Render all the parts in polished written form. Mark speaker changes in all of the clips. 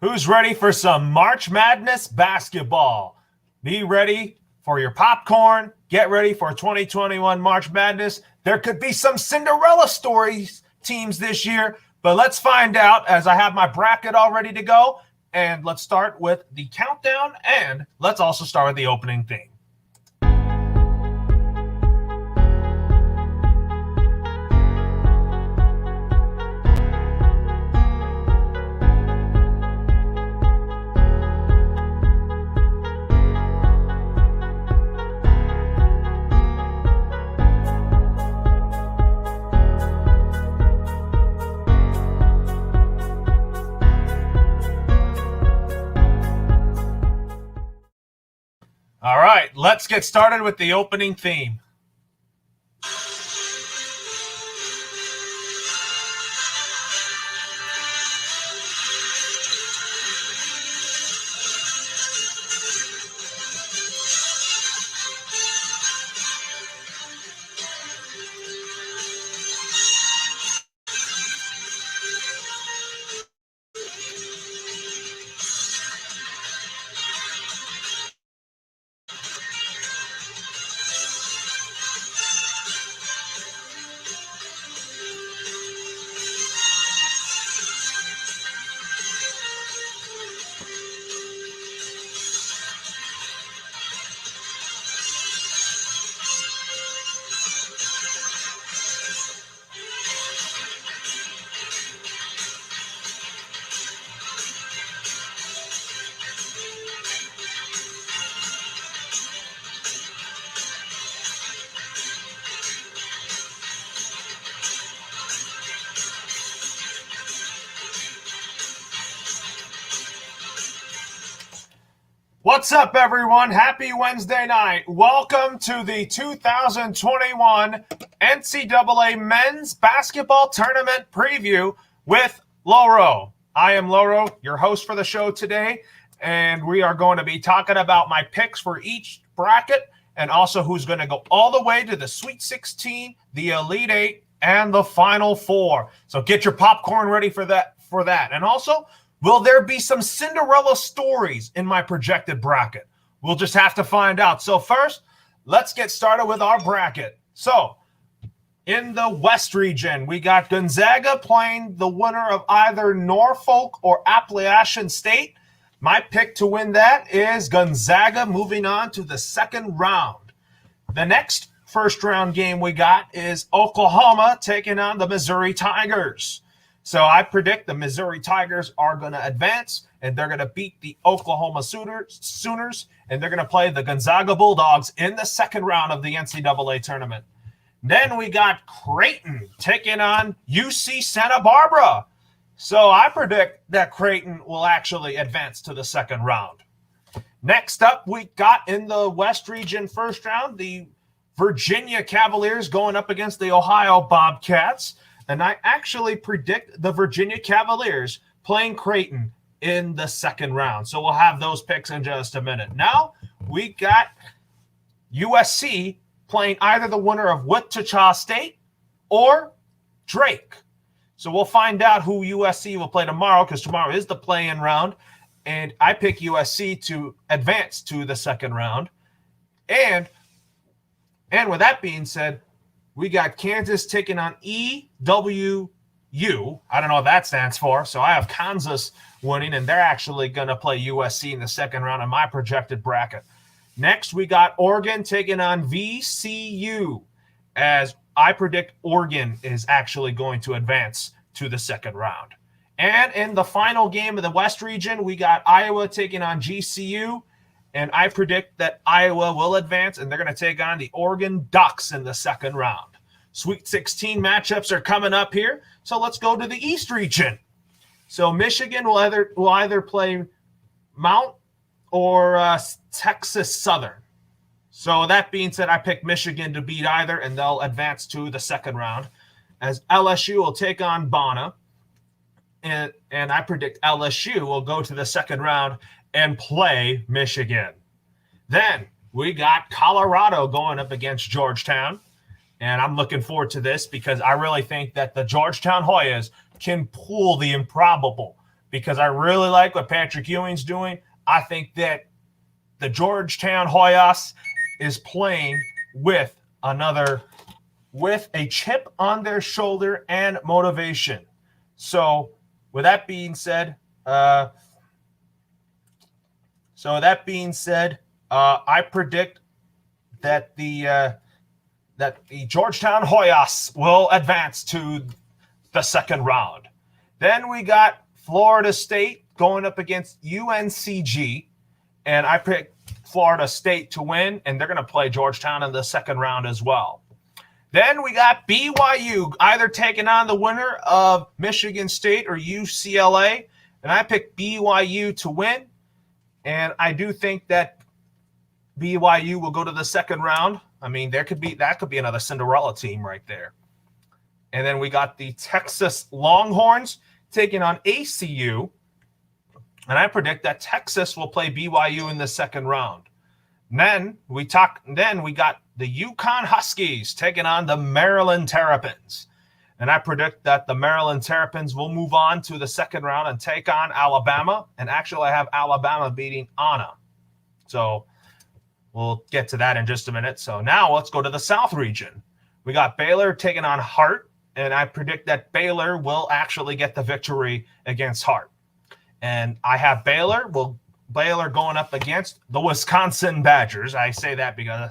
Speaker 1: Who's ready for some March Madness basketball? Be ready for your popcorn. Get ready for 2021 March Madness. There could be some Cinderella stories teams this year, but let's find out as I have my bracket all ready to go. And let's start with the countdown, and let's also start with the opening theme. All right, let's get started with the opening theme. What's up, everyone? Happy Wednesday night. Welcome to the 2021 NCAA Men's Basketball Tournament Preview with Loro. I am Loro, your host for the show today, and we are going to be talking about my picks for each bracket and also who's going to go all the way to the Sweet 16, the Elite Eight, and the Final Four. So get your popcorn ready for that. And also, will there be some Cinderella stories in my projected bracket? We'll just have to find out. So first, let's get started with our bracket. So in the West region, we got Gonzaga playing the winner of either Norfolk or Appalachian State. My pick to win that is Gonzaga, moving on to the second round. The next first round game we got is Oklahoma taking on the Missouri Tigers. So I predict the Missouri Tigers are going to advance, and they're going to beat the Oklahoma Sooners, and they're going to play the Gonzaga Bulldogs in the second round of the NCAA tournament. Then we got Creighton taking on UC Santa Barbara. So I predict that Creighton will actually advance to the second round. Next up, we got in the West region first round, the Virginia Cavaliers going up against the Ohio Bobcats. And I actually predict the Virginia Cavaliers playing Creighton in the second round. So we'll have those picks in just a minute. Now we got USC playing either the winner of Wichita State or Drake. So we'll find out who USC will play tomorrow, because tomorrow is the play-in round. And I pick USC to advance to the second round. And with that being said, we got Kansas taking on EWU. I don't know what that stands for. So I have Kansas winning, and they're actually going to play USC in the second round in my projected bracket. Next, we got Oregon taking on VCU, as I predict Oregon is actually going to advance to the second round. And in the final game of the West region, we got Iowa taking on GCU. And I predict that Iowa will advance, and they're going to take on the Oregon Ducks in the second round. Sweet 16 matchups are coming up here, so let's go to the East region. So Michigan will either play Mount or Texas Southern. So that being said, I pick Michigan to beat either, and they'll advance to the second round. As LSU will take on Bona, and I predict LSU will go to the second round and play Michigan. Then we got Colorado going up against Georgetown, and I'm looking forward to this because I really think that the Georgetown Hoyas can pull the improbable. because I really like what Patrick Ewing's doing. I think that the Georgetown Hoyas is playing with a chip on their shoulder and motivation. So with that being said, I predict that the Georgetown Hoyas will advance to the second round. Then we got Florida State going up against UNCG, and I picked Florida State to win, and they're going to play Georgetown in the second round as well. Then we got BYU either taking on the winner of Michigan State or UCLA, and I picked BYU to win, and I do think that BYU will go to the second round. I mean, that could be another Cinderella team right there. And then we got the Texas Longhorns taking on ACU, and I predict that Texas will play BYU in the second round. Then we got the UConn Huskies taking on the Maryland Terrapins. And I predict that the Maryland Terrapins will move on to the second round and take on Alabama. And actually, I have Alabama beating Anna. So we'll get to that in just a minute. So now let's go to the South region. We got Baylor taking on Hart. And I predict that Baylor will actually get the victory against Hart. And I have Baylor going up against the Wisconsin Badgers. I say that because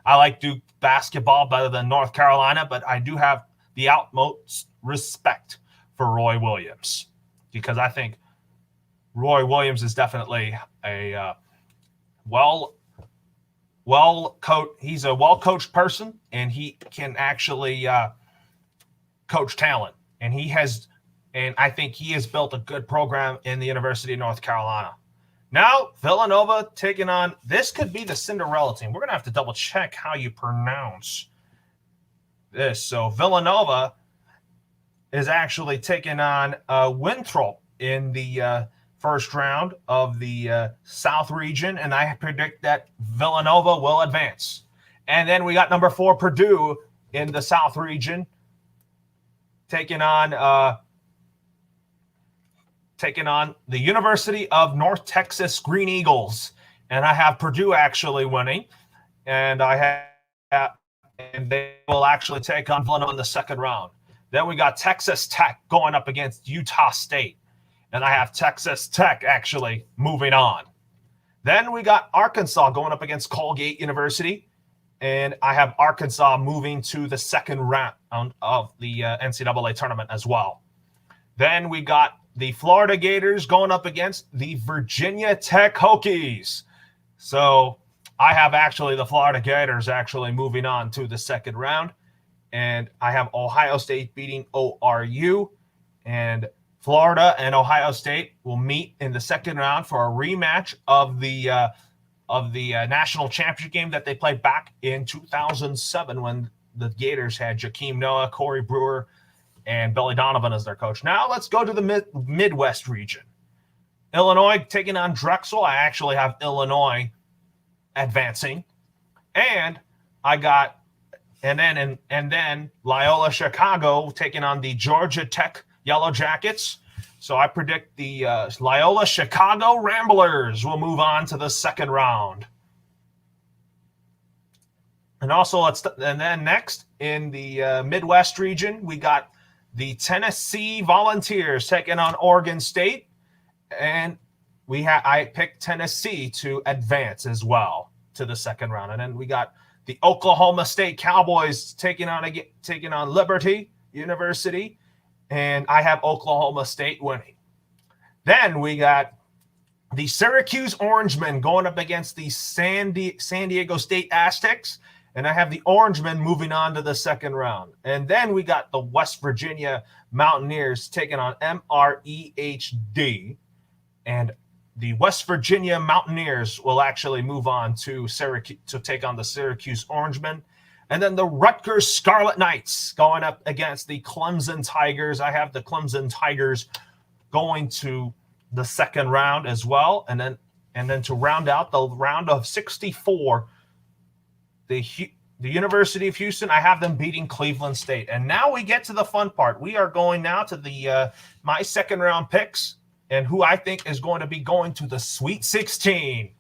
Speaker 1: I like Duke basketball better than North Carolina, but I do have the utmost respect for Roy Williams because I think Roy Williams is definitely a he's a well-coached person, and he can actually coach talent. And I think he has built a good program in the University of North Carolina. Now, Villanova taking on, this could be the Cinderella team. We're going to have to double check how you pronounce this. So Villanova is actually taking on Winthrop in the first round of the South region, and I predict that Villanova will advance. And then we got number 4, Purdue in the South region, taking on the University of North Texas Green Eagles, and I have Purdue actually winning, and and they will actually take on Villanova in the second round. Then we got Texas Tech going up against Utah State, and I have Texas Tech actually moving on. Then we got Arkansas going up against Colgate University, and I have Arkansas moving to the second round of the NCAA tournament as well. Then we got the Florida Gators going up against the Virginia Tech Hokies. So I have actually the Florida Gators actually moving on to the second round. And I have Ohio State beating ORU. And Florida and Ohio State will meet in the second round for a rematch of the national championship game that they played back in 2007 when the Gators had Jakeem Noah, Corey Brewer, and Billy Donovan as their coach. Now let's go to the Midwest region. Illinois taking on Drexel. I actually have Illinois advancing. And then Loyola Chicago taking on the Georgia Tech Yellow Jackets. So I predict the Loyola Chicago Ramblers will move on to the second round. And then next in the Midwest region, we got the Tennessee Volunteers taking on Oregon State, and I picked Tennessee to advance as well to the second round. And then we got the Oklahoma State Cowboys taking on Liberty University, and I have Oklahoma State winning. Then we got the Syracuse Orangemen going up against the San Diego State Aztecs, and I have the Orangemen moving on to the second round. And then we got the West Virginia Mountaineers taking on MREHD. And the West Virginia Mountaineers will actually move on to Syracuse to take on the Syracuse Orangemen. And then the Rutgers Scarlet Knights going up against the Clemson Tigers. I have the Clemson Tigers going to the second round as well. And then to round out the round of 64, the University of Houston, I have them beating Cleveland State. And now we get to the fun part. We are going now to the my second round picks. and who I think is going to be going to the Sweet 16.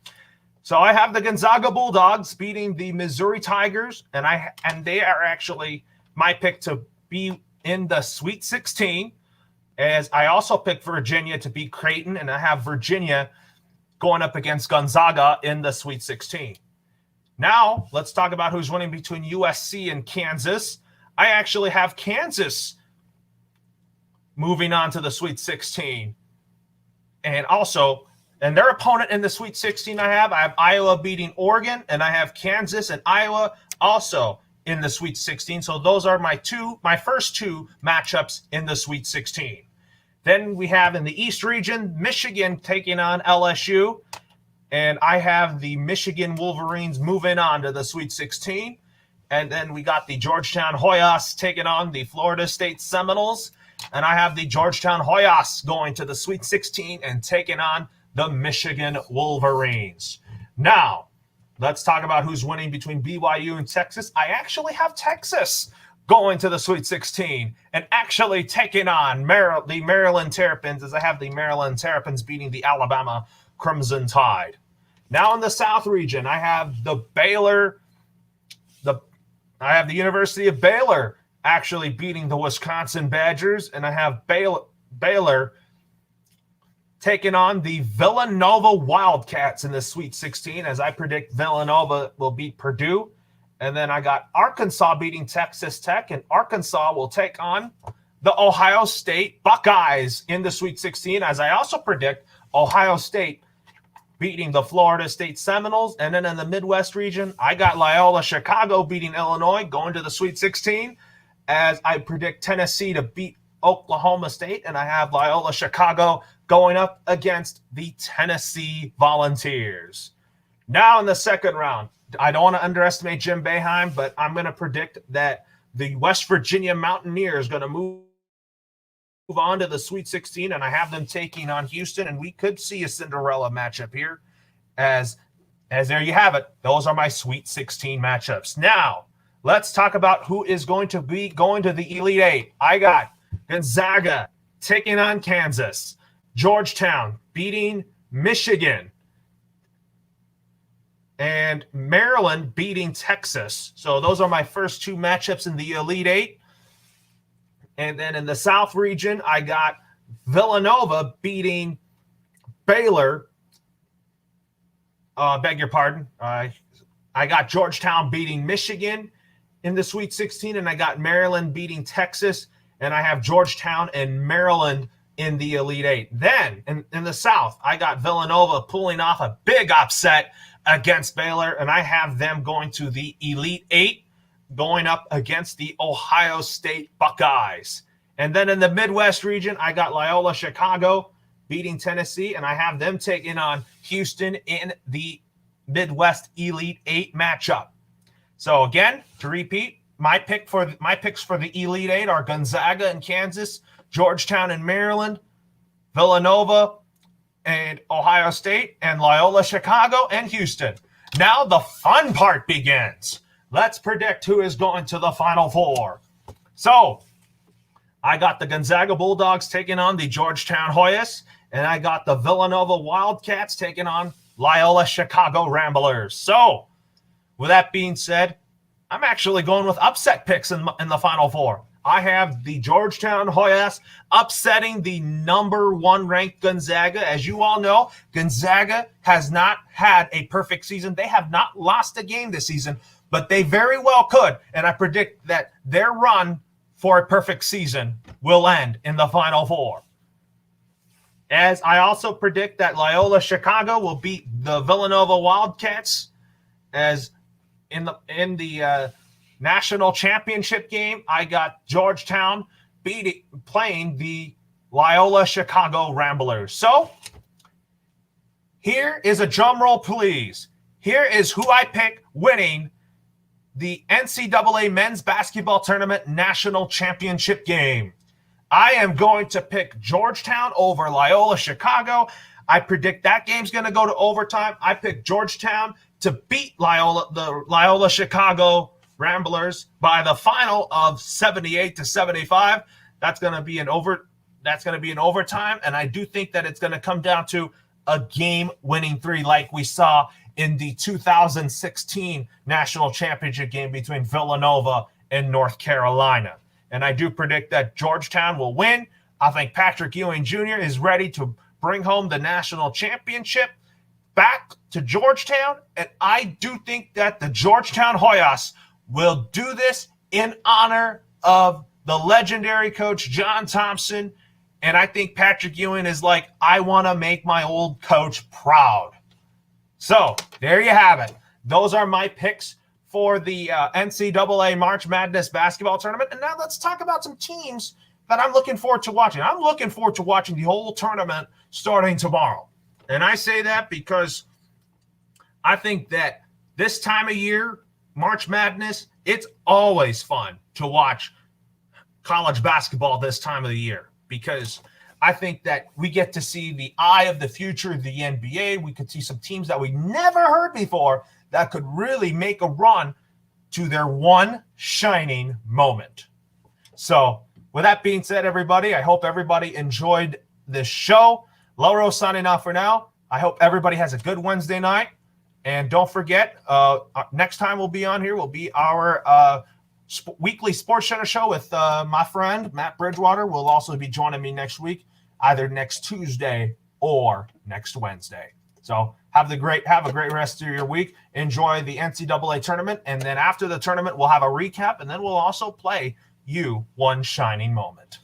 Speaker 1: So I have the Gonzaga Bulldogs beating the Missouri Tigers, and they are actually my pick to be in the Sweet 16, as I also picked Virginia to beat Creighton, and I have Virginia going up against Gonzaga in the Sweet 16. Now, let's talk about who's winning between USC and Kansas. I actually have Kansas moving on to the Sweet 16. And their opponent in the Sweet 16 I have Iowa beating Oregon, and I have Kansas and Iowa also in the Sweet 16. So those are my first two matchups in the Sweet 16. Then we have in the East region, Michigan taking on LSU, and I have the Michigan Wolverines moving on to the Sweet 16. And then we got the Georgetown Hoyas taking on the Florida State Seminoles, and I have the Georgetown Hoyas going to the Sweet 16 and taking on the Michigan Wolverines. Now, let's talk about who's winning between BYU and Texas. I actually have Texas going to the Sweet 16 and actually taking on the Maryland Terrapins, as I have the Maryland Terrapins beating the Alabama Crimson Tide. Now in the South region, I have the University of Baylor actually beating the Wisconsin Badgers, and I have Baylor taking on the Villanova Wildcats in the Sweet 16, as I predict Villanova will beat Purdue. And then I got Arkansas beating Texas Tech, and Arkansas will take on the Ohio State Buckeyes in the Sweet 16, as I also predict Ohio State beating the Florida State Seminoles. And then in the Midwest region, I got Loyola Chicago beating Illinois, going to the Sweet 16, as I predict Tennessee to beat Oklahoma State, and I have Loyola Chicago going up against the Tennessee Volunteers. Now in the second round, I don't want to underestimate Jim Boeheim, but I'm going to predict that the West Virginia Mountaineers are going to move on to the Sweet 16, and I have them taking on Houston, and we could see a Cinderella matchup here, as there you have it. Those are my Sweet 16 matchups. Now, let's talk about who is going to be going to the Elite Eight. I got Gonzaga taking on Kansas, Georgetown beating Michigan, and Maryland beating Texas. So those are my first two matchups in the Elite Eight. And then in the South region, I got Villanova beating Baylor. Beg your pardon. I got Georgetown beating Michigan in the Sweet 16, and I got Maryland beating Texas, and I have Georgetown and Maryland in the Elite Eight. Then in the South, I got Villanova pulling off a big upset against Baylor, and I have them going to the Elite Eight, going up against the Ohio State Buckeyes. And then in the Midwest region, I got Loyola Chicago beating Tennessee, and I have them taking on Houston in the Midwest Elite Eight matchup. So again, to repeat, my picks for the Elite Eight are Gonzaga and Kansas, Georgetown and Maryland, Villanova and Ohio State, and Loyola Chicago and Houston. Now the fun part begins. Let's predict who is going to the Final Four. So I got the Gonzaga Bulldogs taking on the Georgetown Hoyas, and I got the Villanova Wildcats taking on Loyola Chicago Ramblers. So with that being said, I'm actually going with upset picks in the Final Four. I have the Georgetown Hoyas upsetting the number 1 ranked Gonzaga. As you all know, Gonzaga has not had a perfect season. They have not lost a game this season, but they very well could. And I predict that their run for a perfect season will end in the Final Four. As I also predict that Loyola Chicago will beat the Villanova Wildcats, as in the national championship game, I got Georgetown playing the Loyola Chicago Ramblers. So here is a drum roll, please. Here is who I pick winning the NCAA Men's Basketball Tournament National Championship game. I am going to pick Georgetown over Loyola Chicago. I predict that game's going to go to overtime. I pick Georgetown to beat the Loyola Chicago Ramblers by the final of 78-75. That's going to be that's going to be in overtime, and I do think that it's going to come down to a game-winning three like we saw in the 2016 national championship game between Villanova and North Carolina. And I do predict that Georgetown will win. I think Patrick Ewing Jr. is ready to bring home the national championship back to Georgetown. And I do think that the Georgetown Hoyas will do this in honor of the legendary coach John Thompson. And I think Patrick Ewing is like, I want to make my old coach proud. So there you have it. Those are my picks for the NCAA March Madness basketball tournament. And now let's talk about some teams that I'm looking forward to watching. I'm looking forward to watching the whole tournament starting tomorrow. And I say that because I think that this time of year, March Madness, it's always fun to watch college basketball this time of the year, because I think that we get to see the eye of the future of the NBA. We could see some teams that we never heard before that could really make a run to their one shining moment. So with that being said, everybody, I hope everybody enjoyed this show. Loro signing off for now. I hope everybody has a good Wednesday night. And don't forget, next time we'll be on here will be our weekly Sports Center show with my friend Matt Bridgewater. Will also be joining me next week, either next Tuesday or next Wednesday. So have a great rest of your week. Enjoy the NCAA tournament, and then after the tournament, we'll have a recap, and then we'll also play you one shining moment.